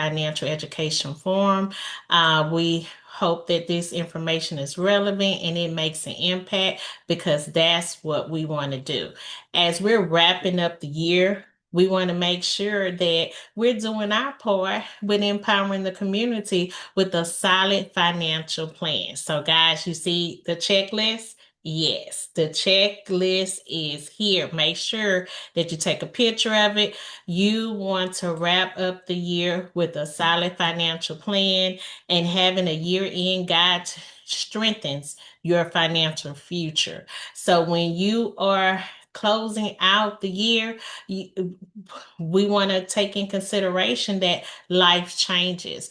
Financial Education Forum. We hope that this information is relevant and it makes an impact because that's what we want to do. As we're wrapping up the year, we want to make sure that we're doing our part with empowering the community with a solid financial plan. So, guys, you see the checklist? Yes, the checklist is here. Make sure that you take a picture of it. You want to wrap up the year with a solid financial plan, and having a year-end guide strengthens your financial future. So when you are closing out the year, we want to take in consideration that life changes.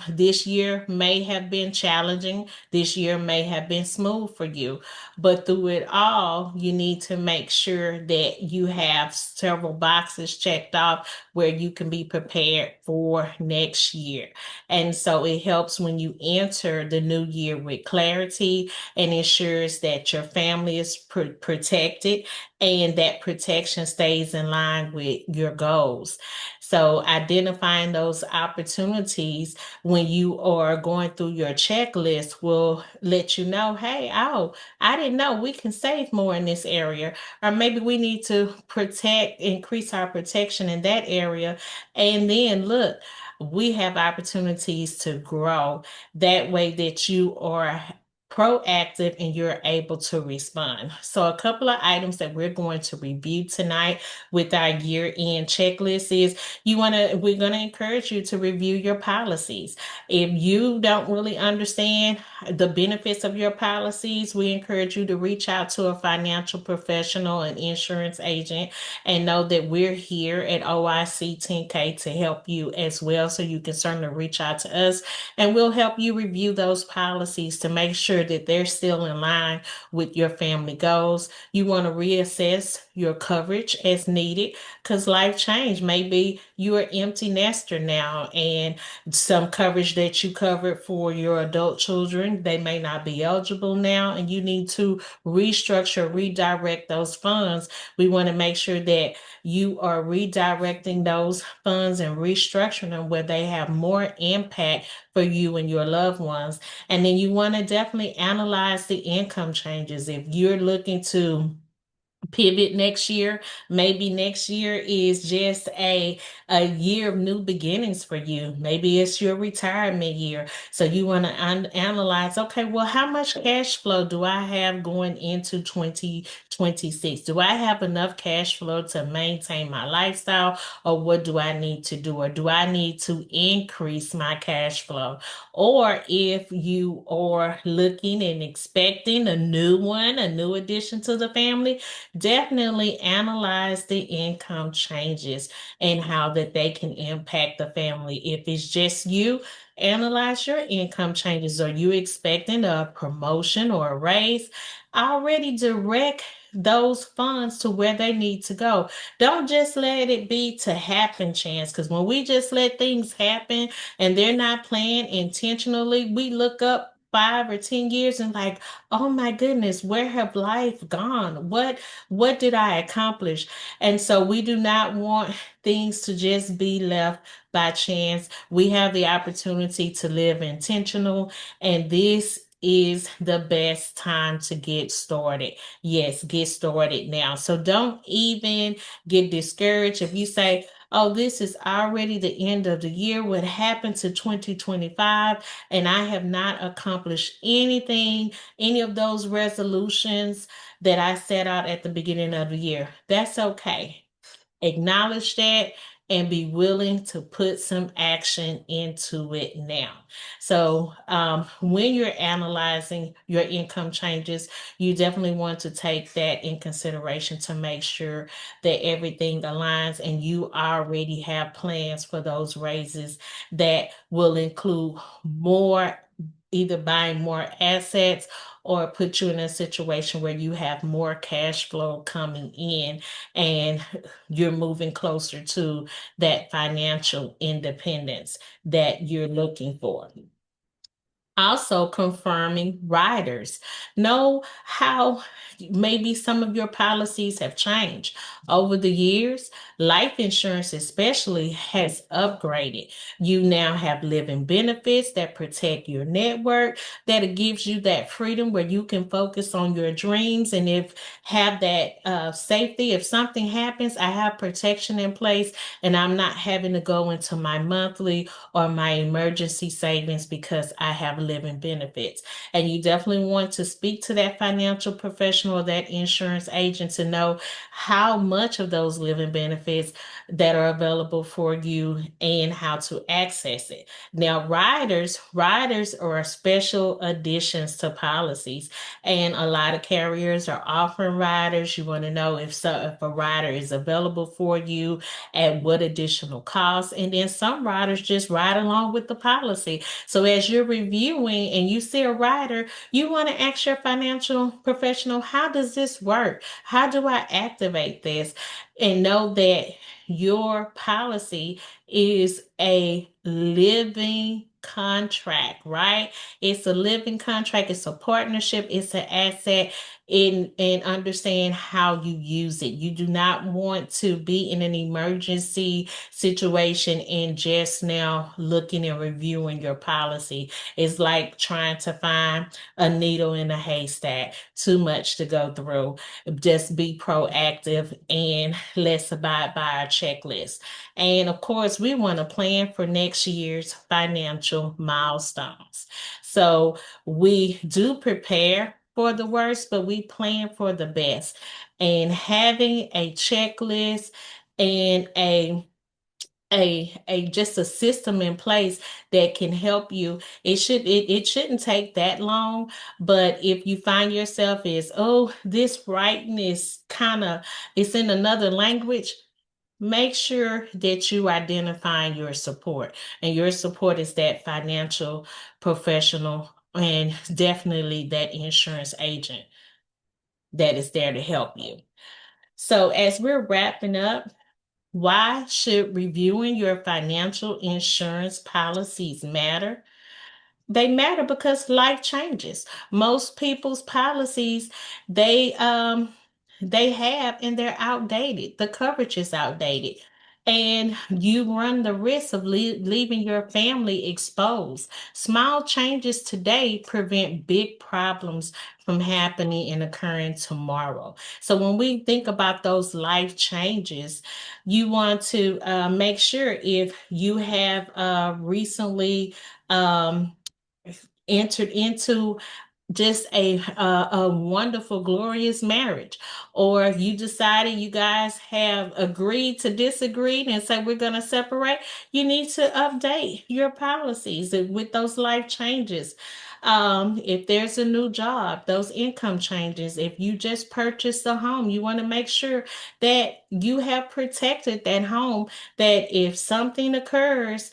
This year may have been challenging. This year may have been smooth for you, but through it all, you need to make sure that you have several boxes checked off where you can be prepared for next year. And so it helps when you enter the new year with clarity and ensures that your family is protected and that protection stays in line with your goals. So identifying those opportunities when you are going through your checklist will let you know, hey, oh, I didn't know we can save more in this area, or maybe we need to increase our protection in that area. And then look, we have opportunities to grow that way that you are proactive and you're able to respond. So a couple of items that we're going to review tonight with our year-end checklist is we're going to encourage you to review your policies. If you don't really understand the benefits of your policies, we encourage you to reach out to a financial professional, an insurance agent, and know that we're here at OIC 10K to help you as well. So you can certainly reach out to us and we'll help you review those policies to make sure that they're still in line with your family goals. You want to reassess your coverage as needed because life change. Maybe you're an empty nester now and some coverage that you covered for your adult children, they may not be eligible now and you need to restructure, redirect those funds. We want to make sure that you are redirecting those funds and restructuring them where they have more impact for you and your loved ones. And then you want to definitely analyze the income changes. If you're looking to pivot next year, maybe next year is just a year of new beginnings for you. Maybe it's your retirement year, so you want to analyze, okay, well, how much cash flow do I have going into 2026? Do I have enough cash flow to maintain my lifestyle, or what do I need to do, or do I need to increase my cash flow? Or if you are looking and expecting a new one, a new addition to the family, definitely analyze the income changes and how that they can impact the family. If it's just you, analyze your income changes. Are you expecting a promotion or a raise? Already direct those funds to where they need to go. Don't just let it be to happen chance, because when we just let things happen and they're not planned intentionally, we look up 5 or 10 years and like, oh my goodness, where have life gone? What did I accomplish? And so we do not want things to just be left by chance. We have the opportunity to live intentional, and this is the best time to get started. Yes, get started now. So don't even get discouraged if you say, oh, this is already the end of the year. What happened to 2025? And I have not accomplished anything, any of those resolutions that I set out at the beginning of the year. That's okay. Acknowledge that and be willing to put some action into it now. So, when you're analyzing your income changes, you definitely want to take that in consideration to make sure that everything aligns and you already have plans for those raises that will include more, either buying more assets or put you in a situation where you have more cash flow coming in and you're moving closer to that financial independence that you're looking for. Also confirming riders. Know how maybe some of your policies have changed over the years. Life insurance, especially, has upgraded. You now have living benefits that protect your network, that it gives you that freedom where you can focus on your dreams and if have that safety. If something happens, I have protection in place and I'm not having to go into my monthly or my emergency savings because I have living benefits. And you definitely want to speak to that financial professional or that insurance agent to know how much of those living benefits that are available for you and how to access it. Now, riders are special additions to policies, and a lot of carriers are offering riders. You want to know if a rider is available for you at what additional costs. And then some riders just ride along with the policy. So as you're reviewing and you see a rider, you want to ask your financial professional, how does this work? How do I activate this? And know that your policy is a living contract, right? It's a living contract, it's a partnership, it's an asset in and understand how you use it. You do not want to be in an emergency situation and just now looking and reviewing your policy. It's like trying to find a needle in a haystack. Too much to go through. Just be proactive and let's abide by our checklist. And of course, we want to plan for next year's financial milestones. So we do prepare for the worst, but we plan for the best. And having a checklist and a just a system in place that can help you. It shouldn't take that long, but if you find yourself is, oh, this writing is kind of it's in another language, make sure that you identify your support. And your support is that financial professional and definitely that insurance agent that is there to help you. So as we're wrapping up, why should reviewing your financial insurance policies matter? They matter because life changes. Most people's policies, they um they have and they're outdated. The coverage is outdated. And you run the risk of leaving your family exposed. Small changes today prevent big problems from happening and occurring tomorrow. So when we think about those life changes, you want to make sure if you have recently entered into just a wonderful, glorious marriage, or you decided you guys have agreed to disagree and say we're going to separate, you need to update your policies with those life changes. If there's a new job, those income changes, if you just purchased a home, you want to make sure that you have protected that home, that if something occurs,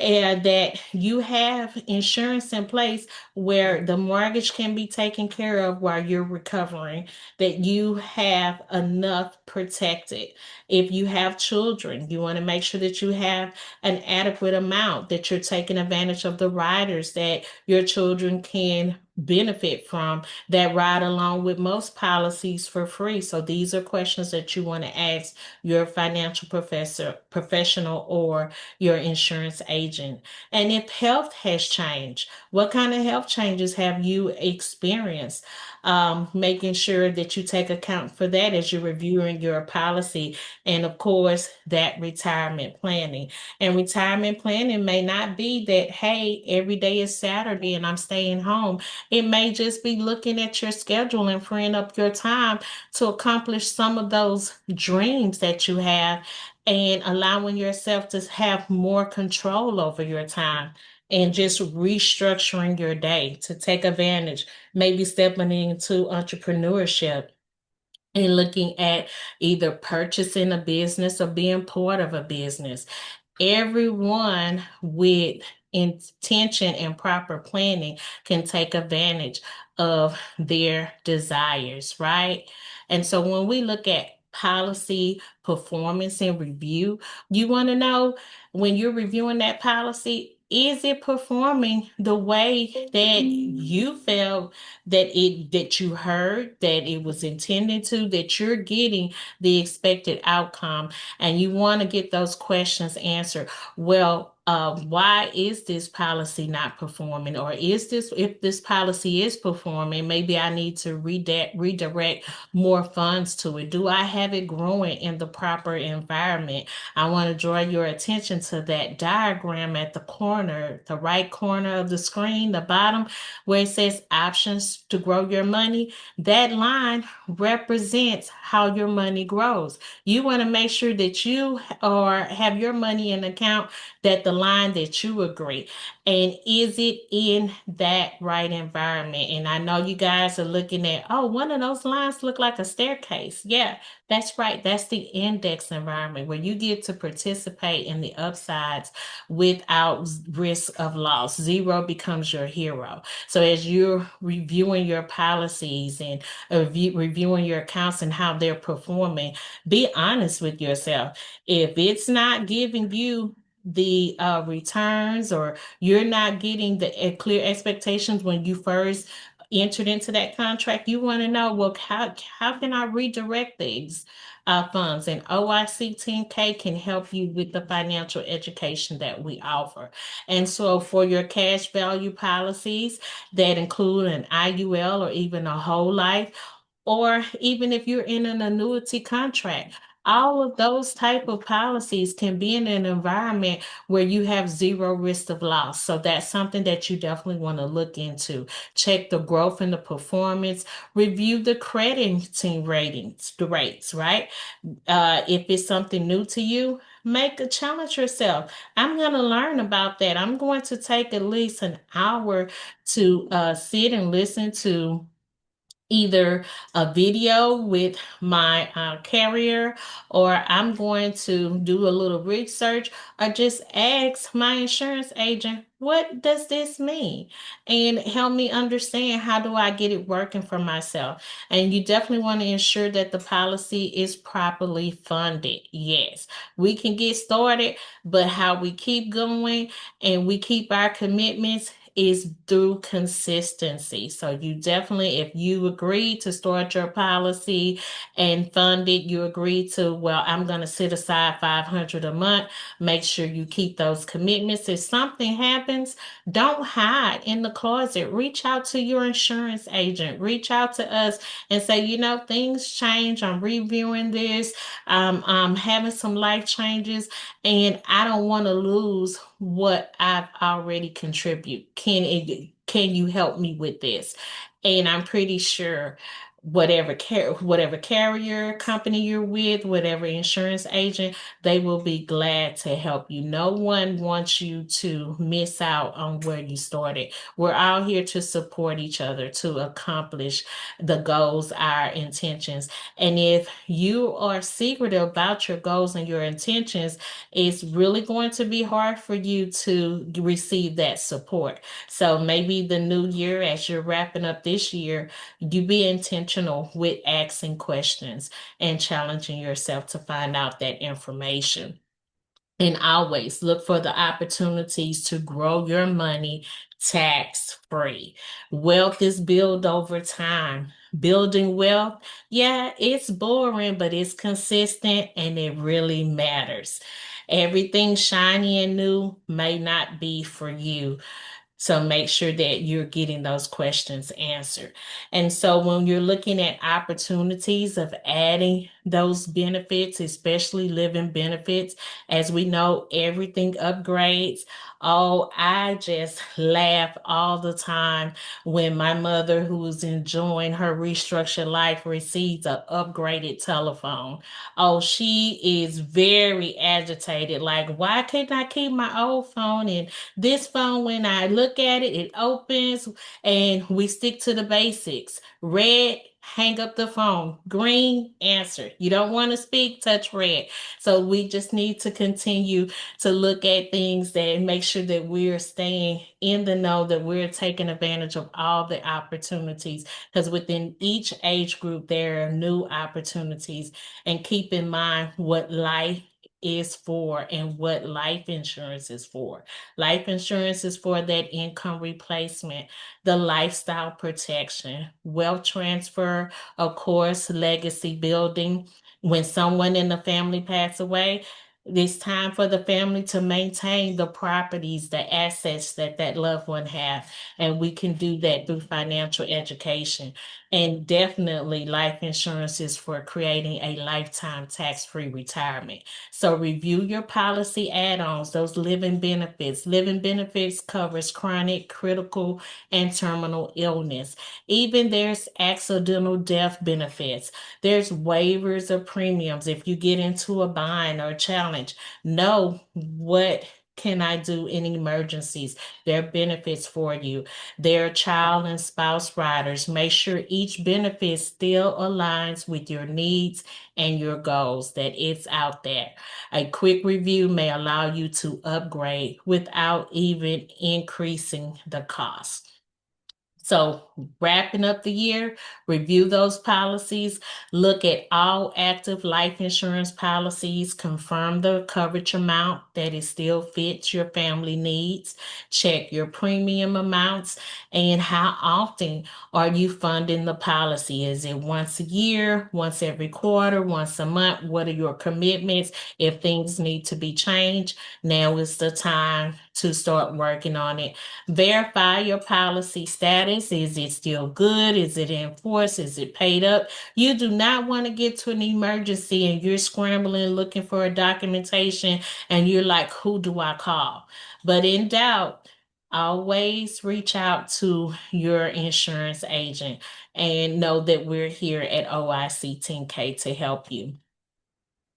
and that you have insurance in place where the mortgage can be taken care of while you're recovering, that you have enough protected. If you have children, you want to make sure that you have an adequate amount, that you're taking advantage of the riders that your children can benefit from that ride along with most policies for free. So these are questions that you want to ask your financial professional or your insurance agent. And if health has changed, what kind of health changes have you experienced? Making sure that you take account for that as you're reviewing your policy. And of course, that retirement planning. And retirement planning may not be that, hey, every day is Saturday and I'm staying home. It may just be looking at your schedule and freeing up your time to accomplish some of those dreams that you have and allowing yourself to have more control over your time and just restructuring your day to take advantage, maybe stepping into entrepreneurship and looking at either purchasing a business or being part of a business. Everyone with intention and proper planning can take advantage of their desires, right? And so when we look at policy performance and review, you want to know when you're reviewing that policy, is it performing the way that you felt that you heard that it was intended to, that you're getting the expected outcome, and you want to get those questions answered. Well, why is this policy not performing? Or is this, if this policy is performing, maybe I need to redirect more funds to it. Do I have it growing in the proper environment? I want to draw your attention to that diagram at the corner, the right corner of the screen, the bottom, where it says options to grow your money. That line represents how your money grows. You want to make sure that you or have your money in account, that the line that you agree, and is it in that right environment? And I know you guys are looking at, oh, one of those lines look like a staircase. Yeah, that's right. That's the index environment where you get to participate in the upsides without risk of loss. Zero becomes your hero. So as you're reviewing your policies and reviewing your accounts and how they're performing, be honest with yourself. If it's not giving you the returns, or you're not getting the clear expectations when you first entered into that contract, you want to know, well, how can I redirect these funds? And OIC 10K can help you with the financial education that we offer. And so for your cash value policies that include an IUL or even a whole life, or even if you're in an annuity contract, all of those type of policies can be in an environment where you have zero risk of loss. So that's something that you definitely want to look into. Check the growth and the performance, review the crediting ratings, the rates, right? If it's something new to you, make a challenge yourself. I'm going to learn about that. I'm going to take at least an hour to sit and listen to either a video with my carrier, or I'm going to do a little research, or just ask my insurance agent, what does this mean? And help me understand, how do I get it working for myself? And you definitely want to ensure that the policy is properly funded. Yes, we can get started, but how we keep going and we keep our commitments is through consistency. So you definitely, if you agree to start your policy and fund it, you agree to, well, I'm going to set aside 500 a month. Make sure you keep those commitments. If something happens, don't hide in the closet. Reach out to your insurance agent. Reach out to us and say, things change. I'm reviewing this. I'm having some life changes, and I don't want to lose what I've already contributed. Can you help me with this? And I'm pretty sure whatever carrier company you're with, whatever insurance agent, they will be glad to help you. No one wants you to miss out on where you started. We're all here to support each other to accomplish the goals, our intentions. And if you are secretive about your goals and your intentions, it's really going to be hard for you to receive that support. So maybe the new year, as you're wrapping up this year, you be intentional with asking questions and challenging yourself to find out that information. And always look for the opportunities to grow your money tax free. Wealth is built over time. Building wealth, yeah, it's boring, but it's consistent and it really matters. Everything shiny and new may not be for you. So make sure that you're getting those questions answered. And so when you're looking at opportunities of adding those benefits, especially living benefits, as we know, everything upgrades. Oh, I just laugh all the time when my mother, who's enjoying her restructured life, receives an upgraded telephone. Oh, she is very agitated. Like, why can't I keep my old phone? And this phone, when I look at it, it opens, and we stick to the basics. Red, hang up the phone. Green, answer. You don't want to speak, touch red. So we just need to continue to look at things that make sure that we're staying in the know, that we're taking advantage of all the opportunities, because within each age group, there are new opportunities. And keep in mind what life is for and what life insurance is for. Life insurance is for that income replacement, the lifestyle protection, wealth transfer, of course, legacy building. When someone in the family pass away, it's time for the family to maintain the properties, the assets that that loved one have. And we can do that through financial education. And definitely life insurance is for creating a lifetime tax-free retirement. So review your policy add-ons, those living benefits. Living benefits covers chronic, critical, and terminal illness. Even there's accidental death benefits. There's waivers of premiums if you get into a bind or a challenge. Know what can I do in emergencies? There are benefits for you. There are child and spouse riders. Make sure each benefit still aligns with your needs and your goals, that it's out there. A quick review may allow you to upgrade without even increasing the cost. So, wrapping up the year, review those policies, look at all active life insurance policies, confirm the coverage amount that it still fits your family needs, check your premium amounts, and how often are you funding the policy? Is it once a year, once every quarter, once a month? What are your commitments? If things need to be changed, now is the time to start working on it. Verify your policy status. Is it still good? Is it in force? Is it paid up? You do not want to get to an emergency and you're scrambling looking for a documentation and you're like, who do I call? But in doubt, always reach out to your insurance agent and know that we're here at OIC 10K to help you.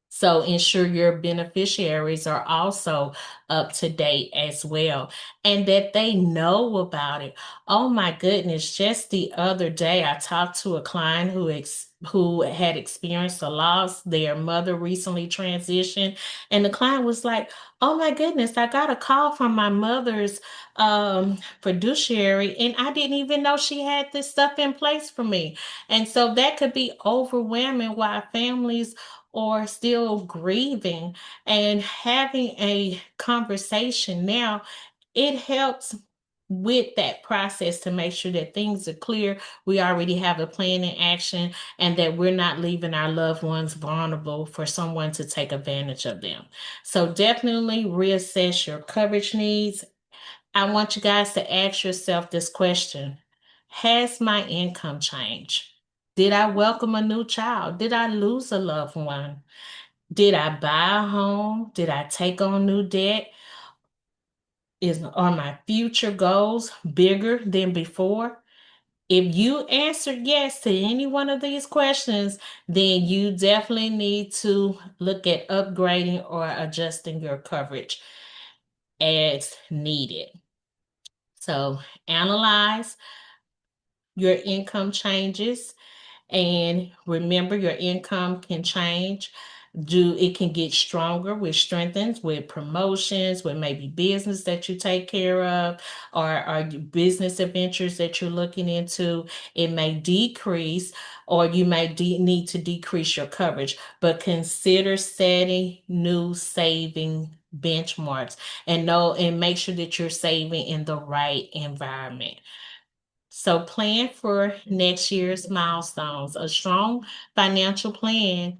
So ensure your beneficiaries are also up to date as well and that they know about it. Oh my goodness, just the other day I talked to a client who had experienced a loss. Their mother recently transitioned and the client was like, "Oh my goodness, I got a call from my mother's fiduciary and I didn't even know she had this stuff in place for me." And so that could be overwhelming while families or still grieving, and having a conversation now, it helps with that process to make sure that things are clear. We already have a plan in action and that we're not leaving our loved ones vulnerable for someone to take advantage of them. So definitely reassess your coverage needs. I want you guys to ask yourself this question. Has my income changed? Did I welcome a new child? Did I lose a loved one? Did I buy a home? Did I take on new debt? Are my future goals bigger than before? If you answered yes to any one of these questions, then you definitely need to look at upgrading or adjusting your coverage as needed. So analyze your income changes. And remember, your income can change. It can get stronger with strengthens, with promotions, with maybe business that you take care of, or business adventures that you're looking into. It may decrease, or you may need to decrease your coverage, but consider setting new saving benchmarks and make sure that you're saving in the right environment. So plan for next year's milestones. A strong financial plan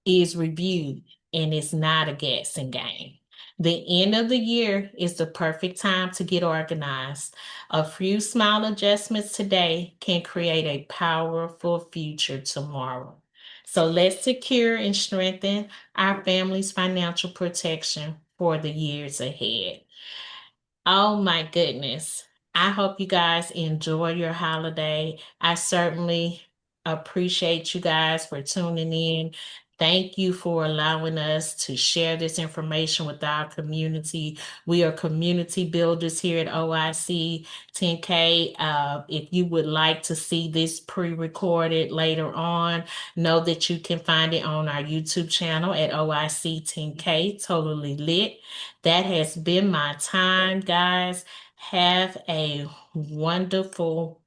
is reviewed and it's not a guessing game. The end of the year is the perfect time to get organized. A few small adjustments today can create a powerful future tomorrow. So let's secure and strengthen our family's financial protection for the years ahead. Oh my goodness. I hope you guys enjoy your holiday. I certainly appreciate you guys for tuning in. Thank you for allowing us to share this information with our community. We are community builders here at OIC 10K. If you would like to see this pre-recorded later on, know that you can find it on our YouTube channel at OIC 10K, Totally Lit. That has been my time, guys. Have a wonderful